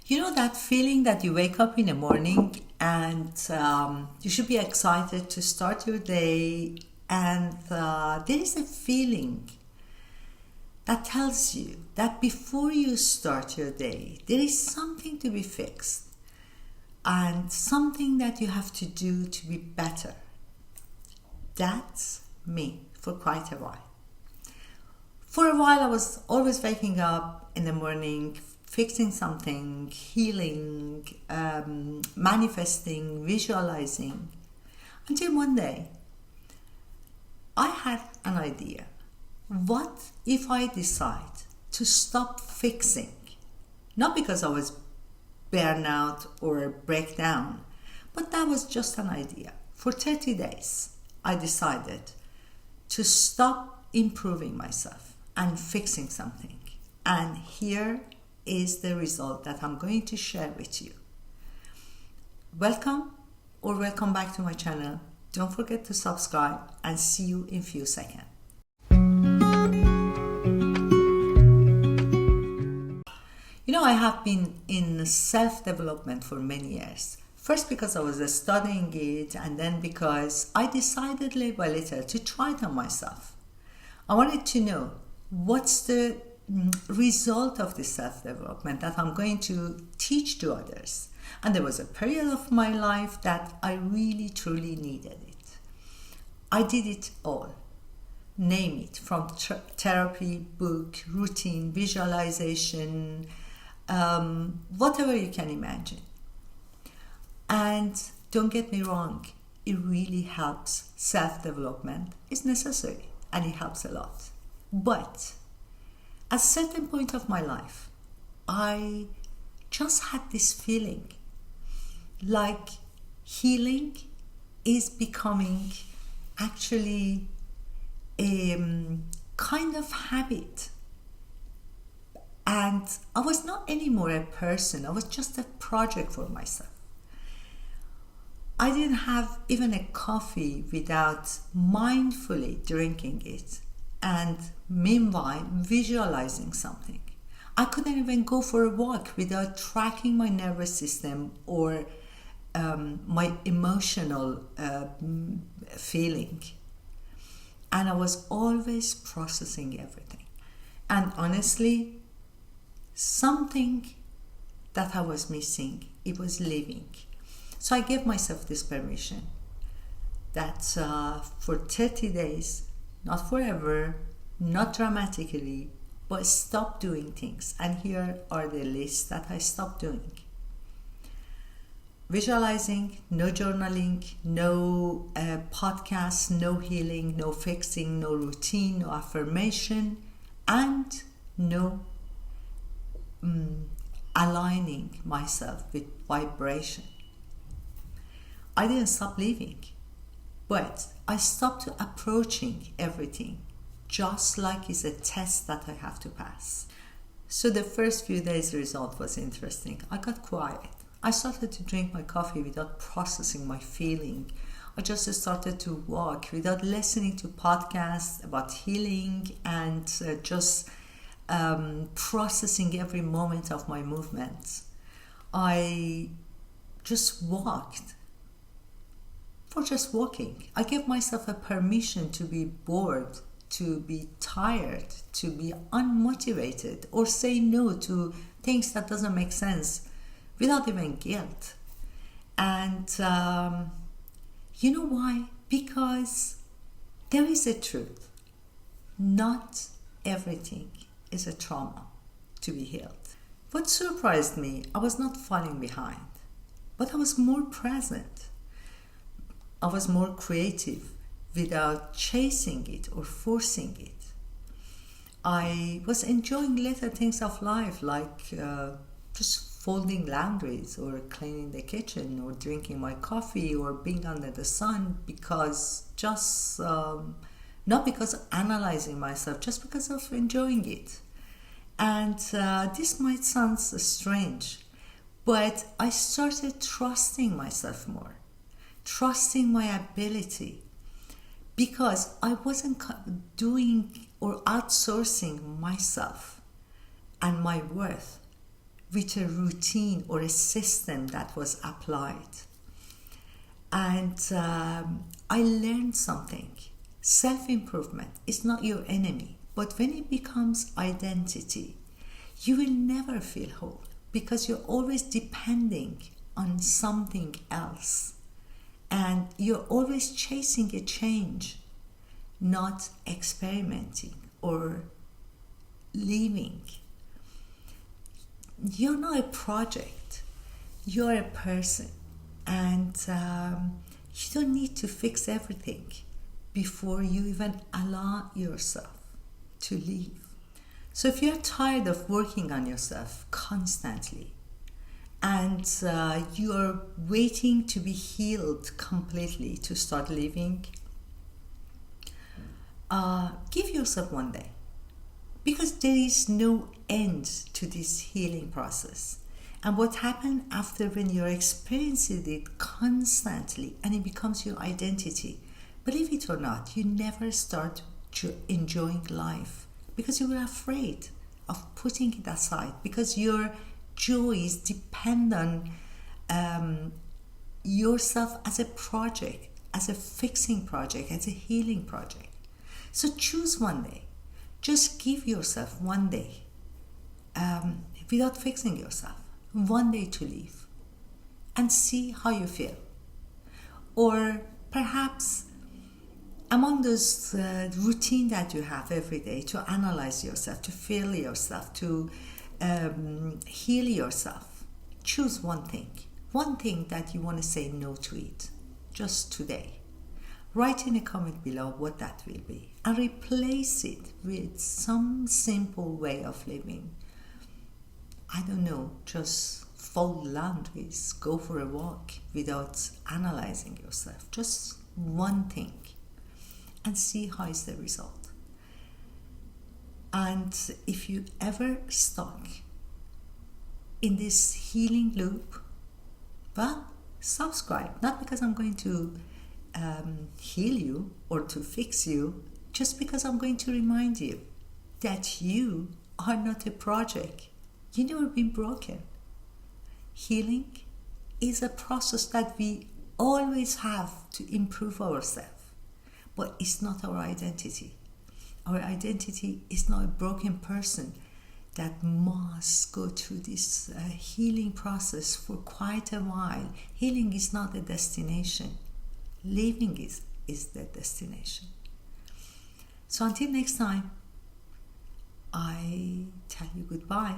You know that feeling that you wake up in the morning and you should be excited to start your day, and there is a feeling that tells you that before you start your day, there is something to be fixed and something that you have to do to be better. That's me for quite a while. For a while, I was always waking up in the morning, fixing something, healing, manifesting, visualizing, until one day I had an idea. What if I decide to stop fixing? Not because I was burnout or breakdown, but that was just an idea. For 30 days, I decided to stop improving myself and fixing something. And here is the result that I'm going to share with you. Welcome back to my channel. Don't forget to subscribe, and see you in a few seconds. You know, I have been in self-development for many years. First because I was studying it, and then because I decided little by little to try it on myself. I wanted to know what's the result of this self-development that I'm going to teach to others. And there was a period of my life that I really truly needed it. I did it all. Name it, from therapy, book, routine, visualization, whatever you can imagine. And don't get me wrong, it really helps. Self-development is necessary and it helps a lot. But at a certain point of my life, I just had this feeling like healing is becoming actually a kind of habit. And I was not anymore a person, I was just a project for myself. I didn't have even a coffee without mindfully drinking it and meanwhile visualizing something. I couldn't even go for a walk without tracking my nervous system or my emotional feeling. And I was always processing everything. And honestly, something that I was missing, it was living. So I gave myself this permission that for 30 days, not forever, not dramatically, but stop doing things. And here are the lists that I stopped doing. Visualizing, no journaling, no podcasts, no healing, no fixing, no routine, no affirmation, and no aligning myself with vibration. I didn't stop living, but I stopped approaching everything just like it's a test that I have to pass. So the first few days the result was interesting. I got quiet. I started to drink my coffee without processing my feeling. I just started to walk without listening to podcasts about healing and just processing every moment of my movements. I just walked. For just walking, I gave myself a permission to be bored, to be tired, to be unmotivated, or say no to things that doesn't make sense without even guilt. And you know why? Because there is a truth. Not everything is a trauma to be healed. What surprised me, I was not falling behind, but I was more present. I was more creative without chasing it or forcing it. I was enjoying little things of life, like just folding laundries or cleaning the kitchen or drinking my coffee or being under the sun, because just not because of analyzing myself, just because of enjoying it. And this might sound strange, but I started trusting myself more, trusting my ability, because I wasn't doing or outsourcing myself and my worth with a routine or a system that was applied. And I learned something. Self-improvement is not your enemy, but when it becomes identity, you will never feel whole because you're always depending on something else. And you're always chasing a change, not experimenting or living. You're not a project, you're a person. And you don't need to fix everything before you even allow yourself to live. So if you're tired of working on yourself constantly and you're waiting to be healed completely to start living, give yourself one day, because there is no end to this healing process. And what happens after when you're experiencing it constantly and it becomes your identity, believe it or not, you never start enjoying life because you were afraid of putting it aside, because your joys depend on yourself as a project, as a fixing project, as a healing project. So choose one day. Just give yourself one day without fixing yourself. One day to live and see how you feel. Or perhaps among those routine that you have every day to analyze yourself, to feel yourself, to heal yourself, choose one thing that you want to say no to it just today. Write in a comment below what that will be and replace it with some simple way of living. I don't know, just fold laundries, go for a walk without analyzing yourself. Just one thing and see how is the result. And if you ever stuck in this healing loop, well, subscribe. Not because I'm going to heal you or to fix you, just because I'm going to remind you that you are not a project. You've never been broken. Healing is a process that we always have to improve ourselves, but it's not our identity. Our identity is not a broken person that must go through this healing process for quite a while. Healing is not a destination. Living is the destination. So until next time, I tell you goodbye.